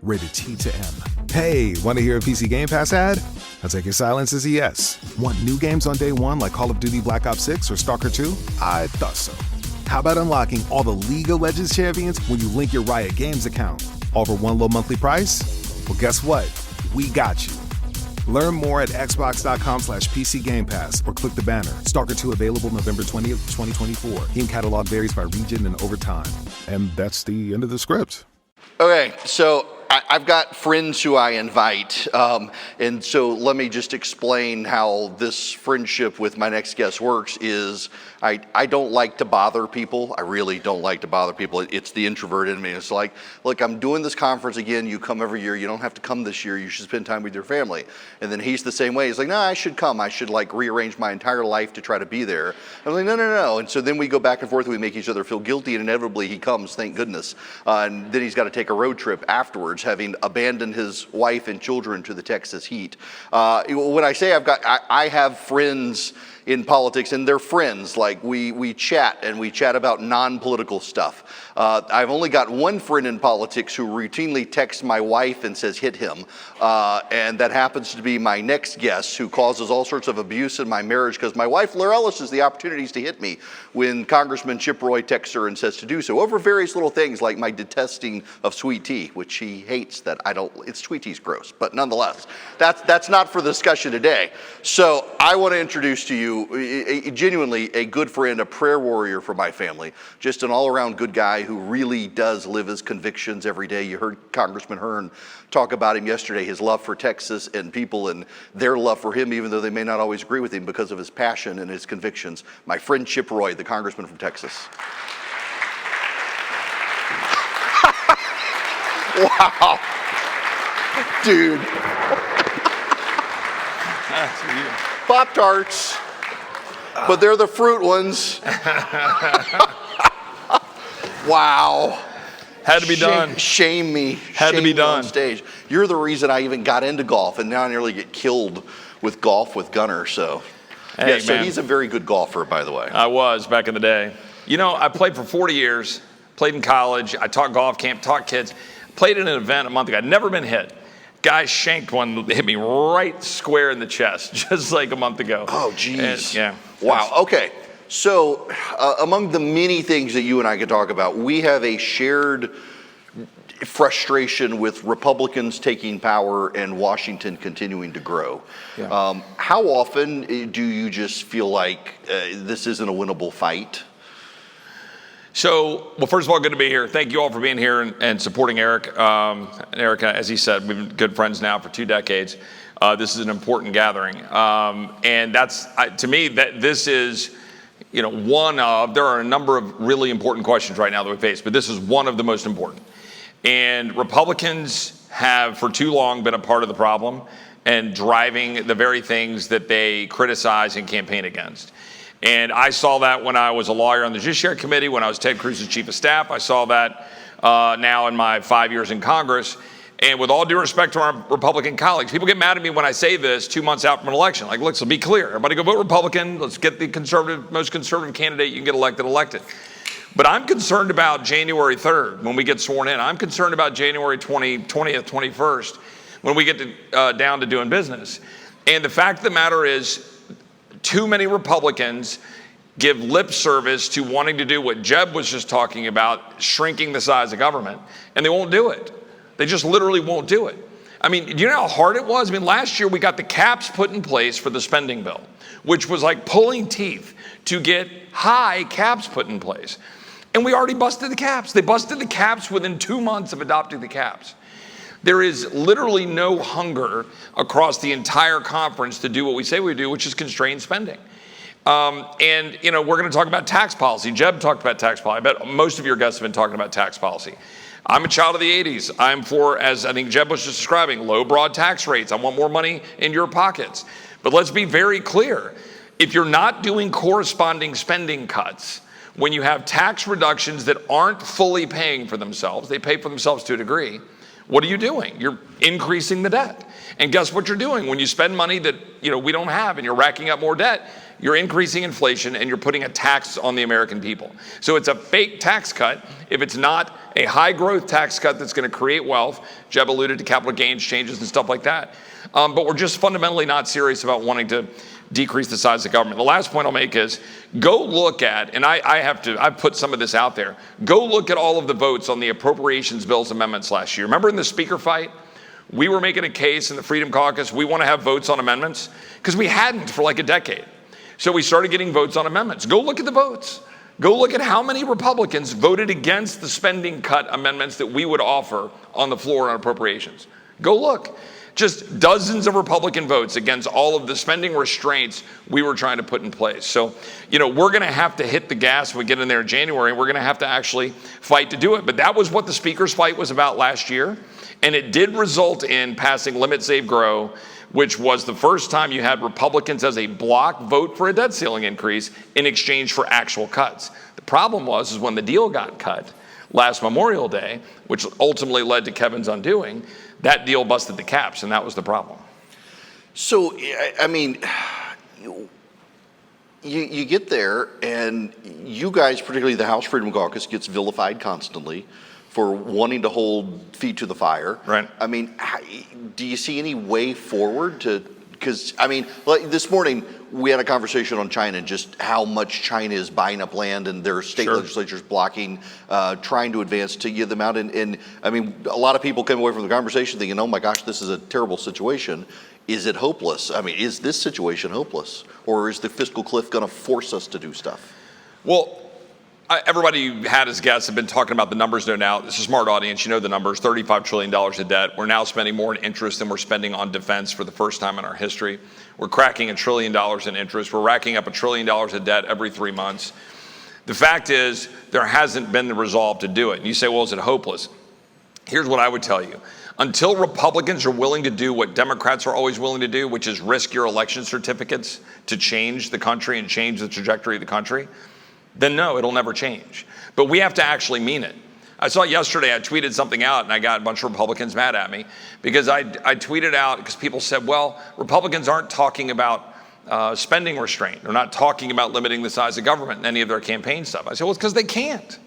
rated T to M. Hey, want to hear a PC Game Pass ad? I'll take your silence as a yes. Want new games on day one like Call of Duty Black Ops 6 or Stalker 2? I thought so. How about unlocking all the League of Legends champions when you link your Riot Games account? All for one low monthly price? Well, guess what? We got you. Learn more at xbox.com/PC Game Pass or click the banner. Stalker 2 available November 20th, 2024. Game catalog varies by region and over time. And that's the end of the script. Okay, so I've got friends who I invite, and so let me just explain how this friendship with my next guest works is I don't like to bother people. I really don't like to bother people. It's the introvert in me. It's like, look, I'm doing this conference again. You come every year. You don't have to come this year. You should spend time with your family. And then he's the same way. He's like, no, I should come. I should like rearrange my entire life to try to be there. I'm like, no. And so then we go back and forth. We make each other feel guilty, and inevitably he comes, thank goodness. And then he's got to take a road trip afterwards, having abandoned his wife and children to the Texas heat. When I say I have friends in politics, and they're friends. Like we chat, and we chat about non-political stuff. I've only got one friend in politics who routinely texts my wife and says, hit him. And that happens to be my next guest, who causes all sorts of abuse in my marriage because my wife relishes the opportunities to hit me when Congressman Chip Roy texts her and says to do so over various little things like my detesting of sweet tea, which he hates that I don't, sweet tea's gross, but nonetheless, that's not for the discussion today. So I want to introduce to you genuinely a good friend, a prayer warrior for my family, just an all-around good guy who really does live his convictions every day. You heard Congressman Hearn talk about him yesterday, his love for Texas and people and their love for him, even though they may not always agree with him because of his passion and his convictions. My friend Chip Roy, the congressman from Texas. Wow. Dude. Pop-Tarts. But they're the fruit ones. Wow. Had to be done. Shame me. Had to be done. On stage. You're the reason I even got into golf, and now I nearly get killed with golf with Gunner. So, hey, yeah. So man. He's a very good golfer, by the way. I was back in the day. You know, I played for 40 years. Played in college. I taught golf camp, taught kids. Played at an event a month ago. I'd never been hit. Guy shanked one that hit me right square in the chest, just like a month ago. Oh, geez. Yeah. Wow. Okay. So, among the many things that you and I could talk about, we have a shared frustration with Republicans taking power and Washington continuing to grow. Yeah. How often do you just feel like this isn't a winnable fight? So, well, first of all, good to be here. Thank you all for being here and supporting Eric. Eric, as he said, we've been good friends now for 2 decades. This is an important gathering. And that's, to me, that this is, one of, there are a number of really important questions right now that we face, but this is one of the most important. And Republicans have for too long been a part of the problem and driving the very things that they criticize and campaign against. And I saw that when I was a lawyer on the Judiciary Committee, when I was Ted Cruz's chief of staff. I saw that now in my 5 years in Congress. And with all due respect to our Republican colleagues, people get mad at me when I say this 2 months out from an election. Like, let's be clear. Everybody go vote Republican. Let's get the most conservative candidate you can get elected. But I'm concerned about January 3rd when we get sworn in. I'm concerned about January 20th, 21st when we get down to doing business. And the fact of the matter is, too many Republicans give lip service to wanting to do what Jeb was just talking about, shrinking the size of government, and they won't do it. They just literally won't do it. I mean, do you know how hard it was? I mean, last year we got the caps put in place for the spending bill, which was like pulling teeth to get high caps put in place. And we already busted the caps. They busted the caps within 2 months of adopting the caps. There is literally no hunger across the entire conference to do what we say we do, which is constrain spending. And we're going to talk about tax policy. Jeb talked about tax policy. I bet most of your guests have been talking about tax policy. I'm a child of the 80s. I'm for, as I think Jeb was just describing, low broad tax rates. I want more money in your pockets. But let's be very clear. If you're not doing corresponding spending cuts, when you have tax reductions that aren't fully paying for themselves, they pay for themselves to a degree, What are you doing? You're increasing the debt. And guess what you're doing? When you spend money that we don't have and you're racking up more debt, you're increasing inflation and you're putting a tax on the American people. So it's a fake tax cut if it's not a high growth tax cut that's going to create wealth. Jeb alluded to capital gains changes and stuff like that. But we're just fundamentally not serious about wanting to decrease the size of government. The last point I'll make is go look at, and I've put some of this out there, go look at all of the votes on the appropriations bills amendments last year. Remember in the speaker fight, we were making a case in the Freedom Caucus, we want to have votes on amendments, because we hadn't for like a decade. So we started getting votes on amendments. Go look at the votes. Go look at how many Republicans voted against the spending cut amendments that we would offer on the floor on appropriations. Go look. Just dozens of Republican votes against all of the spending restraints we were trying to put in place. So, we're going to have to hit the gas when we get in there in January. We're going to have to actually fight to do it. But that was what the speaker's fight was about last year. And it did result in passing Limit, Save, Grow, which was the first time you had Republicans as a bloc vote for a debt ceiling increase in exchange for actual cuts. The problem was when the deal got cut last Memorial Day, which ultimately led to Kevin's undoing, that deal busted the caps, and that was the problem. So, I mean, you get there, and you guys, particularly the House Freedom Caucus, gets vilified constantly for wanting to hold feet to the fire. Right. I mean, do you see any way forward to, because, I mean, like this morning, we had a conversation on China, just how much China is buying up land and their state legislatures blocking, trying to advance to get them out. And I mean, a lot of people came away from the conversation thinking, oh my gosh, this is a terrible situation. Is it hopeless? I mean, is this situation hopeless? Or is the fiscal cliff going to force us to do stuff? Well, everybody you had as guests have been talking about the numbers there now. It's a smart audience. You know the numbers, $35 trillion of debt. We're now spending more in interest than we're spending on defense for the first time in our history. We're cracking $1 trillion in interest. We're racking up $1 trillion of debt every 3 months. The fact is, there hasn't been the resolve to do it. And you say, well, is it hopeless? Here's what I would tell you. Until Republicans are willing to do what Democrats are always willing to do, which is risk your election certificates to change the country and change the trajectory of the country, then no, it'll never change. But we have to actually mean it. I saw yesterday, I tweeted something out and I got a bunch of Republicans mad at me because I tweeted out because people said, well, Republicans aren't talking about spending restraint. They're not talking about limiting the size of government in any of their campaign stuff. I said, well, it's because they can't.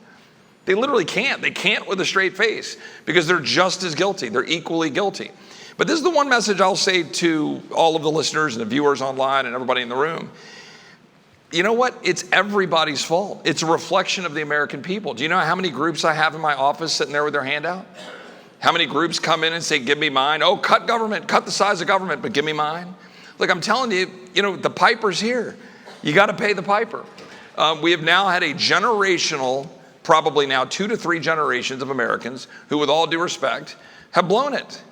They literally can't. They can't with a straight face because they're just as guilty. They're equally guilty. But this is the one message I'll say to all of the listeners and the viewers online and everybody in the room. You know what? It's everybody's fault. It's a reflection of the American people. Do you know how many groups I have in my office sitting there with their hand out? How many groups come in and say, give me mine? Oh, cut government, cut the size of government, but give me mine. Look, I'm telling you, the piper's here. You got to pay the piper. We have now had a generational, probably now 2 to 3 generations of Americans who, with all due respect, have blown it.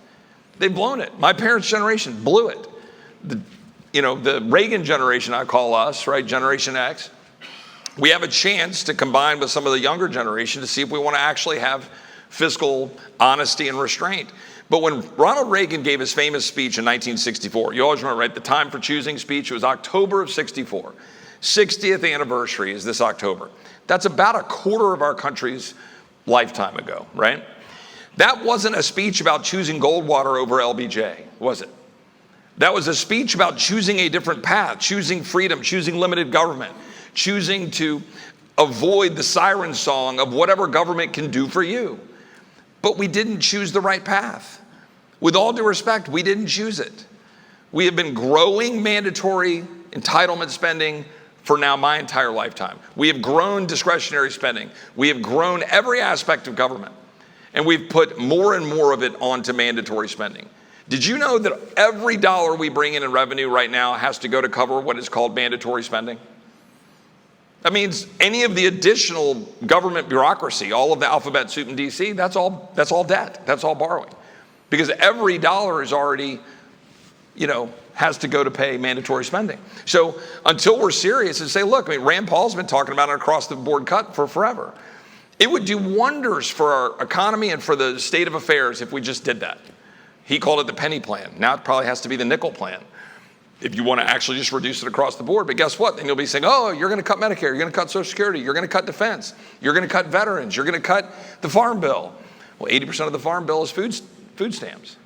They've blown it. My parents' generation blew it. The Reagan generation, I call us, right, Generation X, we have a chance to combine with some of the younger generation to see if we want to actually have fiscal honesty and restraint. But when Ronald Reagan gave his famous speech in 1964, you always remember, right, the time for choosing speech, it was October of 64. 60th anniversary is this October. That's about a quarter of our country's lifetime ago, right? That wasn't a speech about choosing Goldwater over LBJ, was it? That was a speech about choosing a different path, choosing freedom, choosing limited government, choosing to avoid the siren song of whatever government can do for you. But we didn't choose the right path. With all due respect, we didn't choose it. We have been growing mandatory entitlement spending for now my entire lifetime. We have grown discretionary spending. We have grown every aspect of government. And we've put more and more of it onto mandatory spending. Did you know that every dollar we bring in revenue right now has to go to cover what is called mandatory spending? That means any of the additional government bureaucracy, all of the alphabet soup in DC, that's all debt. That's all borrowing. Because every dollar is already, has to go to pay mandatory spending. So until we're serious and say, look, Rand Paul's been talking about an across the board cut for forever. It would do wonders for our economy and for the state of affairs if we just did that. He called it the penny plan. Now it probably has to be the nickel plan if you want to actually just reduce it across the board. But guess what? Then you'll be saying, oh, you're going to cut Medicare, you're going to cut Social Security, you're going to cut defense, you're going to cut veterans, you're going to cut the farm bill. Well, 80% of the farm bill is food stamps,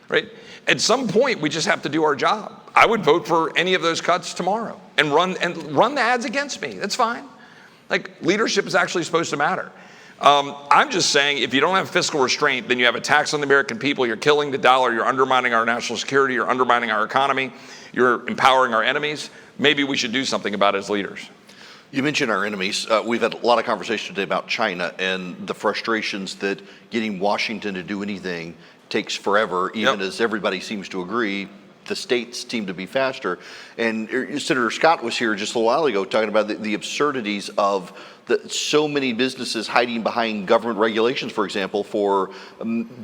right? At some point, we just have to do our job. I would vote for any of those cuts tomorrow and run the ads against me. That's fine. Like, leadership is actually supposed to matter. I'm just saying, if you don't have fiscal restraint, then you have a tax on the American people, you're killing the dollar, you're undermining our national security, you're undermining our economy, you're empowering our enemies. Maybe we should do something about it as leaders. You mentioned our enemies. We've had a lot of conversation today about China and the frustrations that getting Washington to do anything takes forever, even as everybody seems to agree. The states seem to be faster. And Senator Scott was here just a little while ago talking about the absurdities of so many businesses hiding behind government regulations, for example, for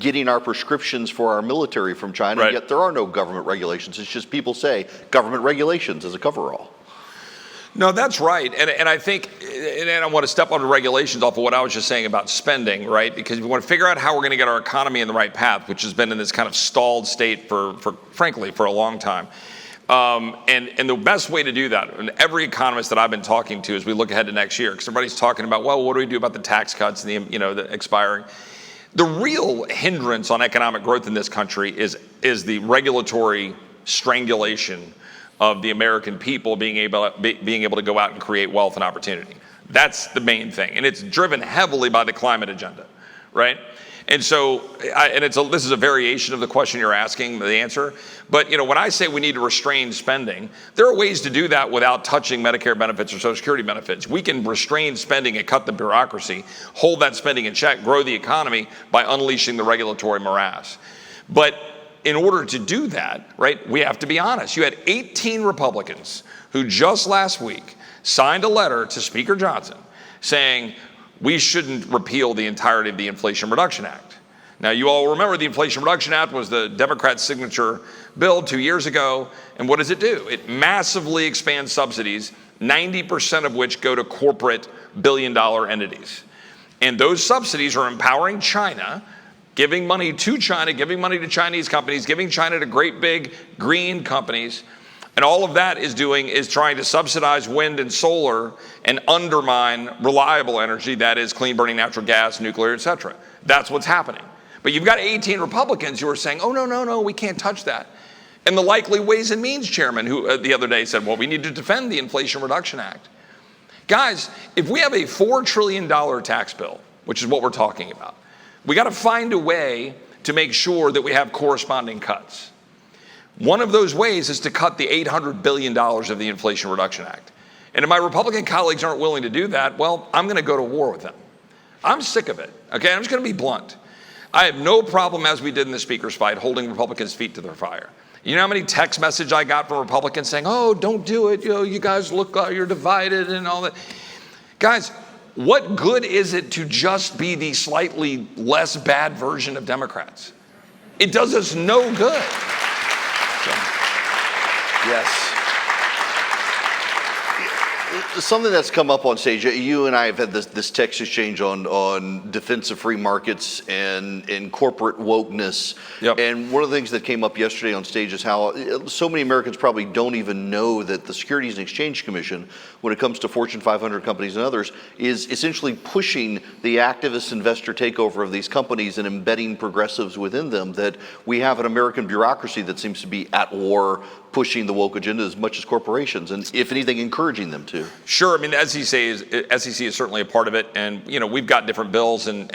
getting our prescriptions for our military from China, yet there are no government regulations. It's just people say government regulations as a coverall. No, that's right. And I think, and I want to step on the regulations off of what I was just saying about spending, right? Because we want to figure out how we're going to get our economy in the right path, which has been in this kind of stalled state frankly, for a long time. And the best way to do that, and every economist that I've been talking to as we look ahead to next year, because everybody's talking about, well, what do we do about the tax cuts and the expiring? The real hindrance on economic growth in this country is the regulatory strangulation of the American people being able to go out and create wealth and opportunity. That's the main thing, and it's driven heavily by the climate agenda, right? And so, this is a variation of the question you're asking, the answer. But when I say we need to restrain spending, there are ways to do that without touching Medicare benefits or Social Security benefits. We can restrain spending and cut the bureaucracy, hold that spending in check, grow the economy by unleashing the regulatory morass. But in order to do that, right, we have to be honest. You had 18 Republicans who just last week signed a letter to Speaker Johnson saying we shouldn't repeal the entirety of the Inflation Reduction Act. Now, you all remember the Inflation Reduction Act was the Democrats' signature bill 2 years ago. And what does it do? It massively expands subsidies, 90% of which go to corporate billion-dollar entities. And those subsidies are empowering China, giving money to China, giving money to Chinese companies, giving China to great big green companies. And all of that is doing is trying to subsidize wind and solar and undermine reliable energy, that is clean burning natural gas, nuclear, et cetera. That's what's happening. But you've got 18 Republicans who are saying, oh, no, we can't touch that. And the likely Ways and Means chairman who the other day said, well, we need to defend the Inflation Reduction Act. Guys, if we have a $4 trillion tax bill, which is what we're talking about, we got to find a way to make sure that we have corresponding cuts. One of those ways is to cut the $800 billion of the Inflation Reduction Act. And if my Republican colleagues aren't willing to do that, well, I'm going to go to war with them. I'm sick of it, okay? I'm just going to be blunt. I have no problem, as we did in the speaker's fight, holding Republicans' feet to their fire. You know how many text messages I got from Republicans saying, oh, don't do it, you guys look, you're divided and all that. Guys, what good is it to just be the slightly less bad version of Democrats? It does us no good. So, yes. Something that's come up on stage, you and I have had this text exchange on defense of free markets and corporate wokeness. Yep. And one of the things that came up yesterday on stage is how so many Americans probably don't even know that the Securities and Exchange Commission, when it comes to Fortune 500 companies and others, is essentially pushing the activist investor takeover of these companies and embedding progressives within them, that we have an American bureaucracy that seems to be at war pushing the woke agenda as much as corporations, and if anything, encouraging them to. Sure, I mean, the SEC is certainly a part of it, and we've got different bills and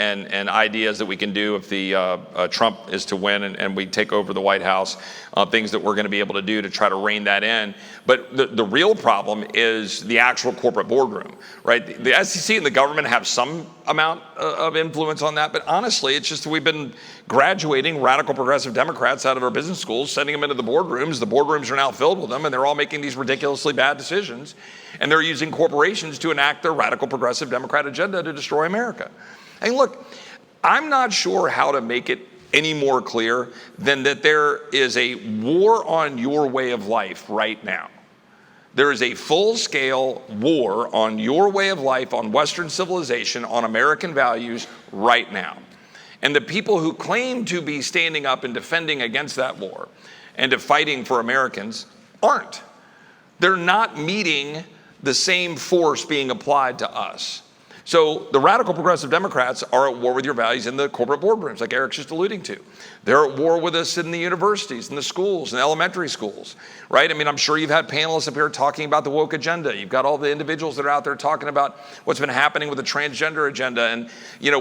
ideas that we can do if the Trump is to win and we take over the White House, things that we're going to be able to do to try to rein that in. But the real problem is the actual corporate boardroom, right? The SEC and the government have some amount of influence on that, but honestly, it's just we've been graduating radical progressive Democrats out of our business schools, sending them into the boardrooms. The boardrooms are now filled with them, and they're all making these ridiculously bad decisions. And they're using corporations to enact their radical progressive Democrat agenda to destroy America. And look, I'm not sure how to make it any more clear than that there is a war on your way of life right now. There is a full-scale war on your way of life, on Western civilization, on American values right now. And the people who claim to be standing up and defending against that war and to fighting for Americans aren't. They're not meeting the same force being applied to us. So the radical progressive Democrats are at war with your values in the corporate boardrooms, like Eric's just alluding to. They're at war with us in the universities, in the schools, in the elementary schools, right? I mean, I'm sure you've had panelists up here talking about the woke agenda. You've got all the individuals that are out there talking about what's been happening with the transgender agenda and,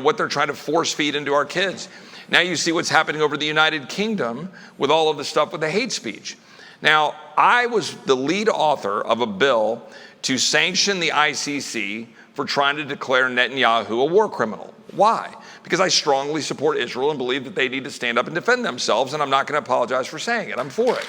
what they're trying to force feed into our kids. Now you see what's happening over the United Kingdom with all of the stuff with the hate speech. Now, I was the lead author of a bill to sanction the ICC for trying to declare Netanyahu a war criminal. Why? Because I strongly support Israel and believe that they need to stand up and defend themselves, and I'm not going to apologize for saying it. I'm for it.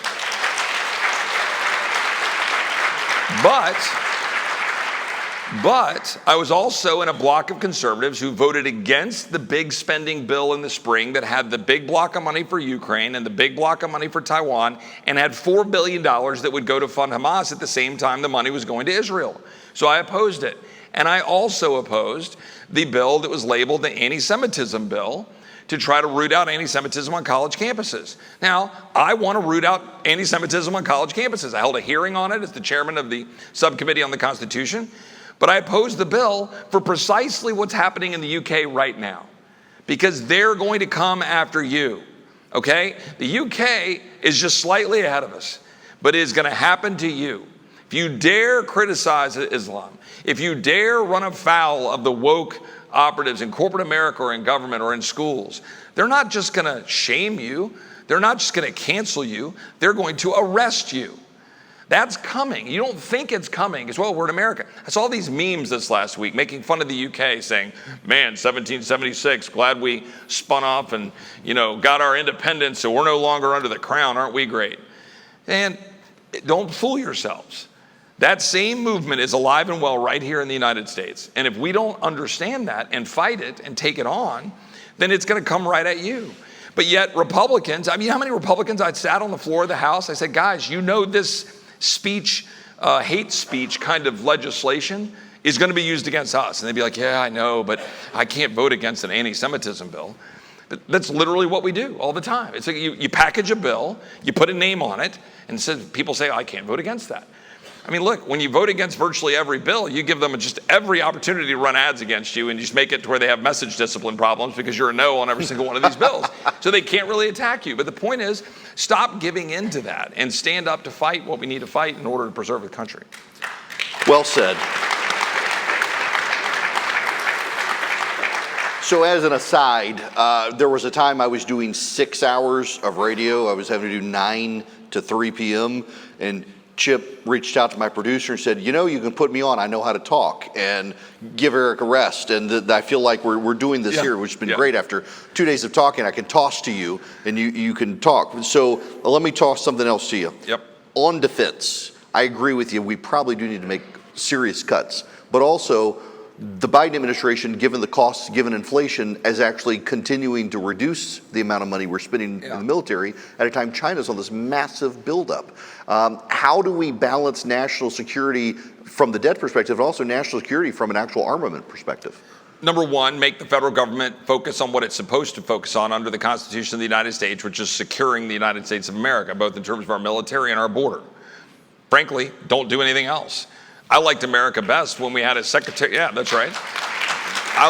But I was also in a block of conservatives who voted against the big spending bill in the spring that had the big block of money for Ukraine and the big block of money for Taiwan and had $4 billion that would go to fund Hamas at the same time the money was going to Israel. So I opposed it. And I also opposed the bill that was labeled the anti-Semitism bill to try to root out anti-Semitism on college campuses. Now, I want to root out anti-Semitism on college campuses. I held a hearing on it as the chairman of the subcommittee on the Constitution, but I opposed the bill for precisely what's happening in the UK right now, because they're going to come after you, okay? The UK is just slightly ahead of us, but it is going to happen to you. If you dare criticize Islam, if you dare run afoul of the woke operatives in corporate America or in government or in schools, they're not just going to shame you. They're not just going to cancel you. They're going to arrest you. That's coming. You don't think it's coming as well. We're in America. I saw these memes this last week making fun of the UK saying, man, 1776, glad we spun off and, got our independence so we're no longer under the crown. Aren't we great? And don't fool yourselves. That same movement is alive and well right here in the United States. And if we don't understand that and fight it and take it on, then it's going to come right at you. But yet Republicans, how many Republicans I sat on the floor of the House? I said, guys, this speech, hate speech kind of legislation is going to be used against us. And they'd be like, yeah, I know, but I can't vote against an anti-Semitism bill. But that's literally what we do all the time. It's like you package a bill, you put a name on it, and people say, I can't vote against that. I mean, look, when you vote against virtually every bill, you give them just every opportunity to run ads against you and just make it to where they have message discipline problems because you're a no on every single one of these bills. So they can't really attack you. But the point is, stop giving in to that and stand up to fight what we need to fight in order to preserve the country. Well said. So as an aside, there was a time I was doing 6 hours of radio. I was having to do 9 to 3 p.m. And Chip reached out to my producer and said, you can put me on. I know how to talk and give Eric a rest. And I feel like we're doing this here, which has been great. After 2 days of talking, I can toss to you and you can talk. So let me toss something else to you. Yep. On defense, I agree with you. We probably do need to make serious cuts. But also, the Biden administration, given the costs, given inflation, is actually continuing to reduce the amount of money we're spending in the military at a time China's on this massive buildup. How do we balance national security from the debt perspective, and also national security from an actual armament perspective? Number one, make the federal government focus on what it's supposed to focus on under the Constitution of the United States, which is securing the United States of America, both in terms of our military and our border. Frankly, don't do anything else. I liked America best when we had a secretary. Yeah, that's right. I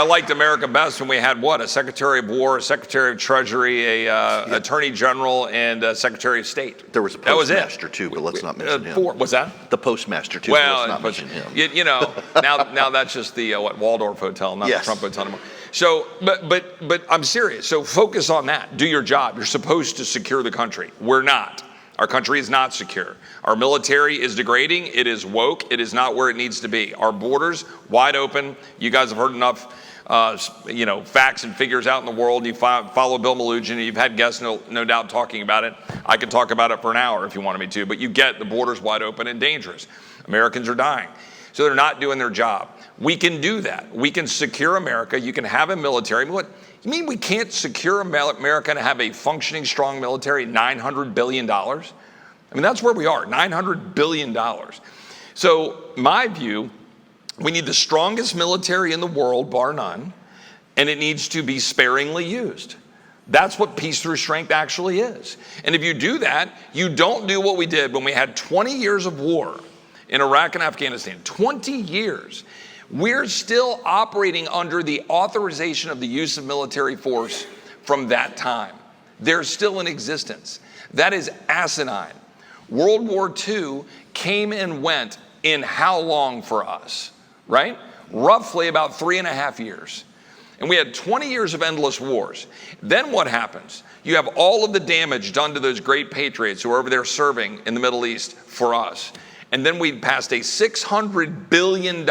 liked America best when we had a Secretary of War, a Secretary of Treasury, Attorney General, and a Secretary of State. There was a postmaster too, but let's not mention him. What's that? The postmaster too, but let's not mention him. Now that's just the Waldorf Hotel, not the Trump Hotel anymore. So, but I'm serious. So focus on that. Do your job. You're supposed to secure the country. We're not. Our country is not secure. Our military is degrading. It is woke. It is not where it needs to be. Our borders wide open. You guys have heard enough, facts and figures out in the world. You follow Bill Malugin. You've had guests, no doubt, talking about it. I could talk about it for an hour if you wanted me to. But you get the borders wide open and dangerous. Americans are dying. So they're not doing their job. We can do that. We can secure America. You can have a military. What? You mean we can't secure America and have a functioning, strong military, $900 billion? I mean, that's where we are, $900 billion. So my view, we need the strongest military in the world, bar none, and it needs to be sparingly used. That's what peace through strength actually is. And if you do that, you don't do what we did when we had 20 years of war. in Iraq and Afghanistan, 20 years. We're still operating under the authorization of the use of military force from that time. They're still in existence. That is asinine. World War II came and went in how long for us, right? Roughly about 3.5 years. And we had 20 years of endless wars. Then what happens? You have all of the damage done to those great patriots who are over there serving in the Middle East for us. And then we passed a $600 billion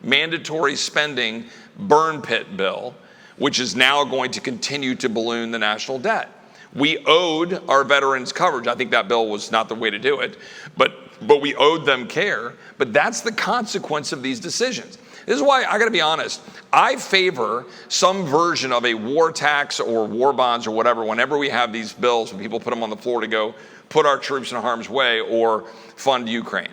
mandatory spending burn pit bill, which is now going to continue to balloon the national debt. We owed our veterans coverage. I think that bill was not the way to do it, but we owed them care. But that's the consequence of these decisions. This is why I got to be honest. I favor some version of a war tax or war bonds or whatever whenever we have these bills and people put them on the floor to go put our troops in harm's way or fund Ukraine.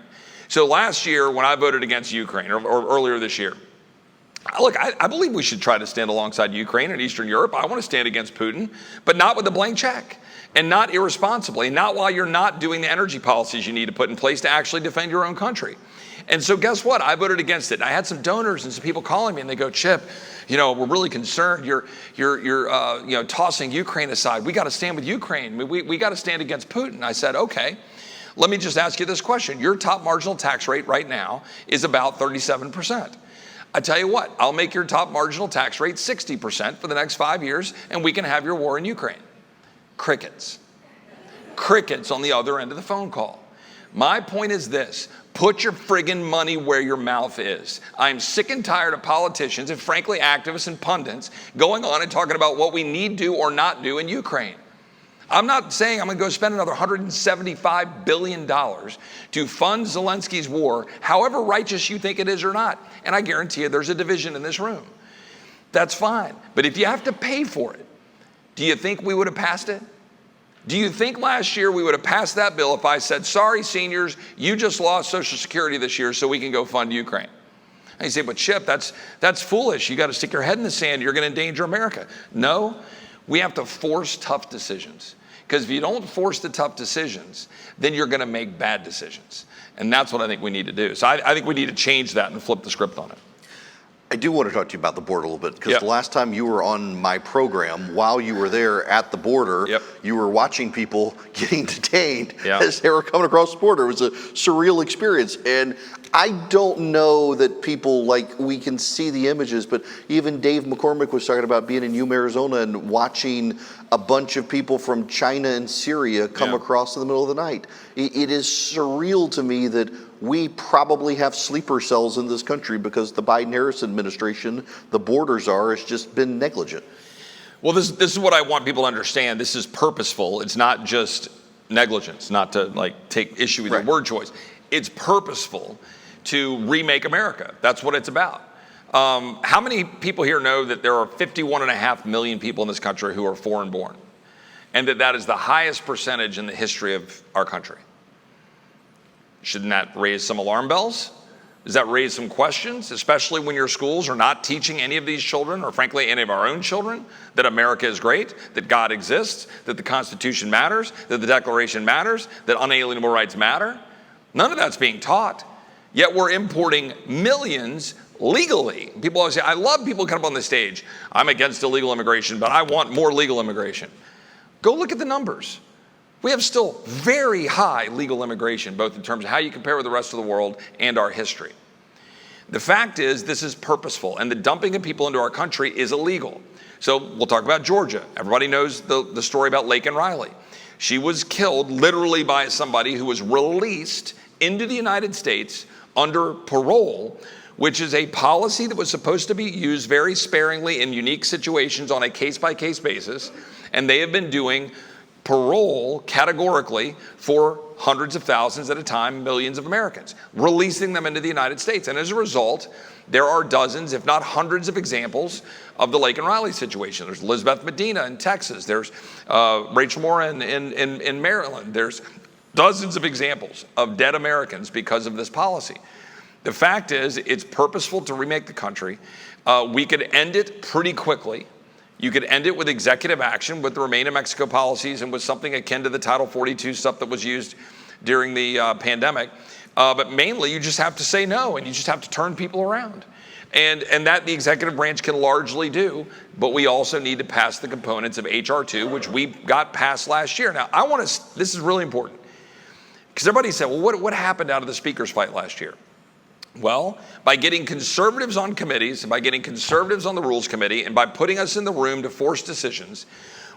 So last year when I voted against Ukraine, or earlier this year, look, I believe we should try to stand alongside Ukraine and Eastern Europe. I want to stand against Putin, but not with a blank check and not irresponsibly, not while you're not doing the energy policies you need to put in place to actually defend your own country. And so guess what? I voted against it. I had some donors and some people calling me and they go, Chip, we're really concerned. You're tossing Ukraine aside. We got to stand with Ukraine. We got to stand against Putin. I said, okay, let me just ask you this question. Your top marginal tax rate right now is about 37%. I tell you what, I'll make your top marginal tax rate 60% for the next 5 years, and we can have your war in Ukraine. Crickets. Crickets on the other end of the phone call. My point is this: put your friggin' money where your mouth is. I'm sick and tired of politicians and frankly activists and pundits going on and talking about what we need to or not do in Ukraine. I'm not saying I'm going to go spend another $175 billion to fund Zelensky's war, however righteous you think it is or not. And I guarantee you there's a division in this room. That's fine. But if you have to pay for it, do you think we would have passed it? Do you think last year we would have passed that bill if I said, sorry, seniors, you just lost Social Security this year so we can go fund Ukraine? And you say, but Chip, that's foolish. You got to stick your head in the sand. You're going to endanger America. No, we have to force tough decisions. Because if you don't force the tough decisions, then you're going to make bad decisions. And that's what I think we need to do. So I think we need to change that and flip the script on it. I do want to talk to you about the border a little bit, because the last time you were on my program, while you were there at the border, you were watching people getting detained as they were coming across the border. It was a surreal experience. And I don't know that people, we can see the images, but even Dave McCormick was talking about being in Yuma, Arizona and watching a bunch of people from China and Syria come across in the middle of the night. It is surreal to me that we probably have sleeper cells in this country because the Biden-Harris administration, the border czar, has just been negligent. Well, this is what I want people to understand. This is purposeful. It's not just negligence, not to take issue with your word choice. It's purposeful to remake America. That's what it's about. How many people here know that there are 51.5 million people in this country who are foreign born? And that is the highest percentage in the history of our country. Shouldn't that raise some alarm bells? Does that raise some questions, especially when your schools are not teaching any of these children, or frankly, any of our own children, that America is great, that God exists, that the Constitution matters, that the Declaration matters, that unalienable rights matter? None of that's being taught. Yet we're importing millions legally. People always say, I love people come up on the stage. I'm against illegal immigration, but I want more legal immigration. Go look at the numbers. We have still very high legal immigration, both in terms of how you compare with the rest of the world and our history. The fact is, this is purposeful, and the dumping of people into our country is illegal. So we'll talk about Georgia. Everybody knows the story about Laken Riley. She was killed literally by somebody who was released into the United States under parole, which is a policy that was supposed to be used very sparingly in unique situations on a case-by-case basis, and they have been doing parole categorically for hundreds of thousands at a time, millions of Americans, releasing them into the United States. And as a result, there are dozens, if not hundreds of examples of the Laken Riley situation. There's Elizabeth Medina in Texas. There's Rachel Morin in Maryland. There's dozens of examples of dead Americans because of this policy. The fact is, it's purposeful to remake the country. We could end it pretty quickly. You could end it with executive action, with the Remain in Mexico policies, and with something akin to the Title 42 stuff that was used during the pandemic. But mainly, you just have to say no, and you just have to turn people around. And that the executive branch can largely do, but we also need to pass the components of H.R. 2, which we got passed last year. Now, this is really important, because everybody said, well, what happened out of the speaker's fight last year? Well, by getting conservatives on committees, and by getting conservatives on the Rules Committee, and by putting us in the room to force decisions,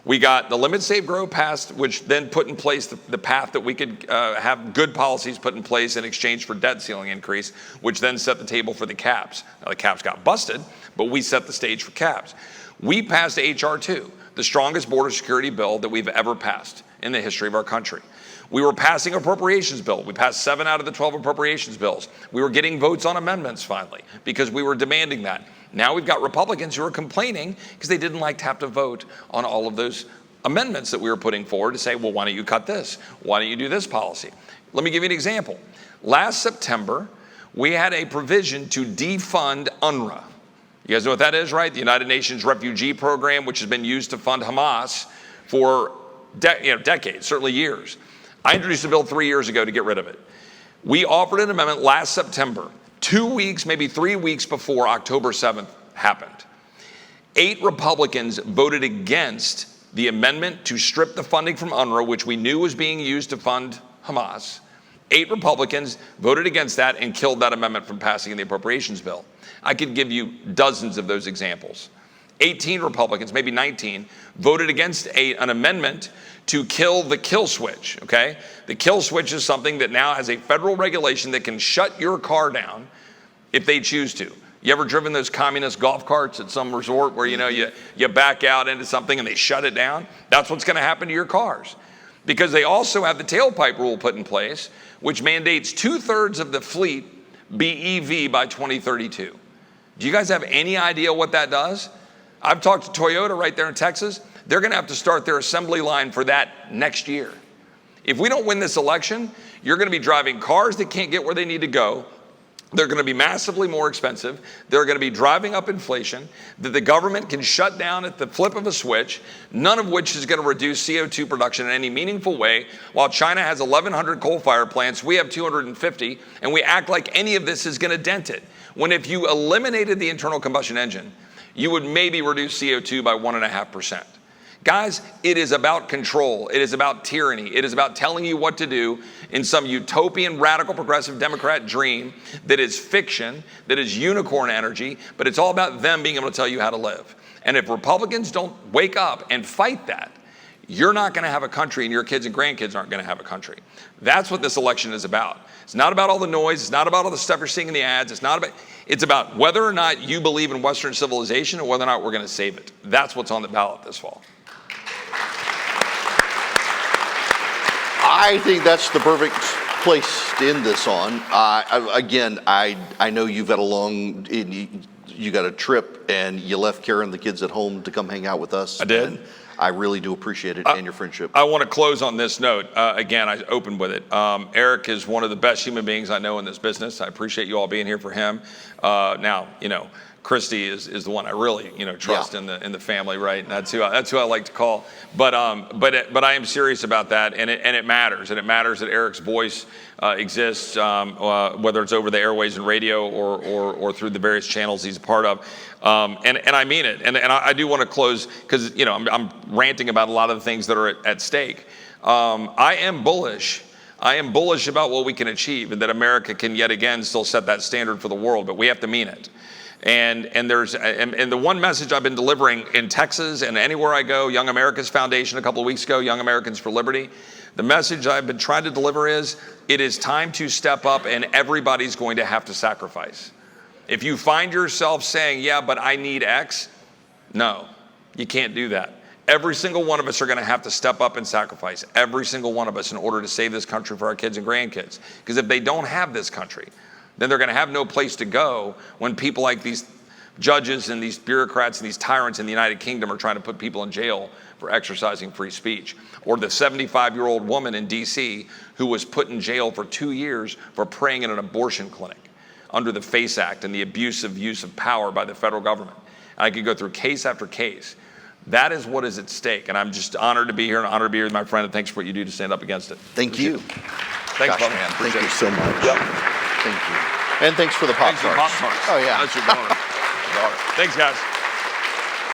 we got the Limit, Save, Grow passed, which then put in place the path that we could have good policies put in place in exchange for debt ceiling increase, which then set the table for the caps. Now, the caps got busted, but we set the stage for caps. We passed H.R. 2, the strongest border security bill that we've ever passed in the history of our country. We were passing appropriations bill. We passed 7 out of the 12 appropriations bills. We were getting votes on amendments finally because we were demanding that. Now we've got Republicans who are complaining because they didn't like to have to vote on all of those amendments that we were putting forward to say, well, why don't you cut this? Why don't you do this policy? Let me give you an example. Last September, we had a provision to defund UNRWA. You guys know what that is, right? The United Nations Refugee Program, which has been used to fund Hamas for decades, certainly years. I introduced a bill 3 years ago to get rid of it. We offered an amendment last September, 2 weeks, maybe 3 weeks before October 7th happened. 8 Republicans voted against the amendment to strip the funding from UNRWA, which we knew was being used to fund Hamas. 8 Republicans voted against that and killed that amendment from passing in the appropriations bill. I could give you dozens of those examples. 18 Republicans, maybe 19, voted against an amendment to kill the kill switch, okay? The kill switch is something that now has a federal regulation that can shut your car down if they choose to. You ever driven those communist golf carts at some resort where, you back out into something and they shut it down? That's what's gonna happen to your cars. Because they also have the tailpipe rule put in place, which mandates 2/3 of the fleet be EV by 2032. Do you guys have any idea what that does? I've talked to Toyota right there in Texas. They're gonna have to start their assembly line for that next year. If we don't win this election, you're gonna be driving cars that can't get where they need to go. They're gonna be massively more expensive. They're gonna be driving up inflation that the government can shut down at the flip of a switch, none of which is gonna reduce CO2 production in any meaningful way. While China has 1,100 coal-fired plants, we have 250, and we act like any of this is gonna dent it. When if you eliminated the internal combustion engine, you would maybe reduce CO2 by 1.5%. Guys, it is about control. It is about tyranny. It is about telling you what to do in some utopian, radical, progressive Democrat dream that is fiction, that is unicorn energy, but it's all about them being able to tell you how to live. And if Republicans don't wake up and fight that, you're not gonna have a country, and your kids and grandkids aren't gonna have a country. That's what this election is about. It's not about all the noise. It's not about all the stuff you're seeing in the ads. It's about whether or not you believe in Western civilization and whether or not we're gonna save it. That's what's on the ballot this fall. I think that's the perfect place to end this on. I know you've got you got a trip, and you left Karen and the kids at home to come hang out with us. I did. And I really do appreciate it and your friendship. I want to close on this note. Again, I opened with it. Eric is one of the best human beings I know in this business. I appreciate you all being here for him. Now, Christy is the one I really, trust in the family, right? And that's who I like to call. But I am serious about that, and it matters. And it matters that Eric's voice exists, whether it's over the airways and radio or through the various channels he's a part of. And I mean it. And I do want to close because I'm ranting about a lot of the things that are at stake. I am bullish. I am bullish about what we can achieve, and that America can yet again still set that standard for the world, but we have to mean it. And the one message I've been delivering in Texas and anywhere I go, Young America's Foundation a couple of weeks ago, Young Americans for Liberty, the message I've been trying to deliver is, it is time to step up, and everybody's going to have to sacrifice. If you find yourself saying, yeah, but I need X, no, you can't do that. Every single one of us are going to have to step up and sacrifice, every single one of us, in order to save this country for our kids and grandkids. Because if they don't have this country, then they're going to have no place to go when people like these judges and these bureaucrats and these tyrants in the United Kingdom are trying to put people in jail for exercising free speech. Or the 75-year-old woman in D.C. who was put in jail for 2 years for praying in an abortion clinic under the FACE Act and the abusive use of power by the federal government. And I could go through case after case. That is what is at stake. And I'm just honored to be here and honored to be here with my friend. And thanks for what you do to stand up against it. Thank you. Thanks, Gosh, brother. man. Thank Appreciate you it. so much. Yep. Thank you. And thanks for the Thanks for the Pop-Tarts. Pop-Tarts. Oh, yeah. That's your daughter. Thanks, guys.